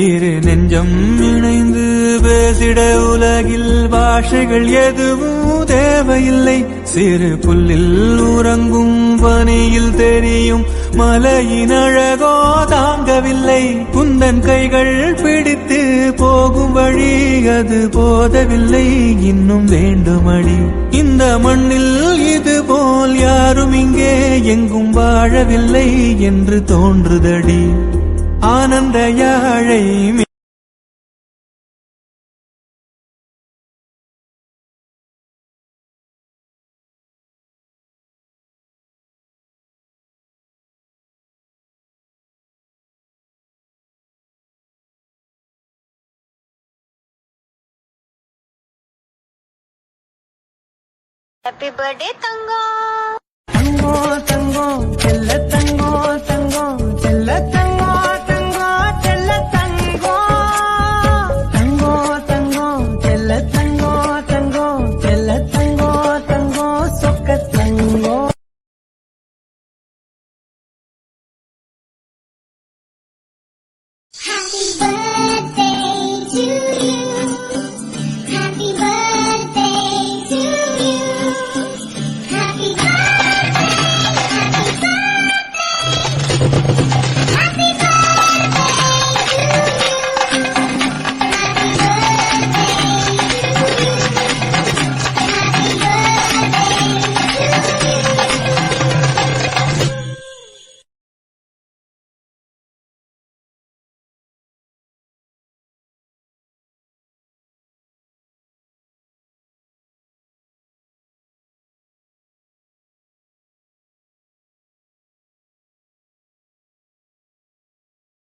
இரு நெஞ்சம் இணைந்து பேசிட உலகில் பாஷைகள் எதுவும் தேவையில்லை. சிறு புல்லில் உறங்கும் பனியில் தெரியும் மலையின் அழகோ தாங்கவில்லை. குந்தன் கைகள் பிடித்து போகும் வழி அது போதவில்லை, இன்னும் வேண்டுமடி. இந்த மண்ணில் இது போல் யாரும் இங்கே எங்கும் வாழவில்லை என்று தோன்றுதடி. ஆனந்த யாழை Happy birthday, Tango! Tango, tango, chella tango, tango, chella tango, tango, chella tango. Tango, tango, chella tango, tango, chella tango, tango, sokka tango. Happy birthday to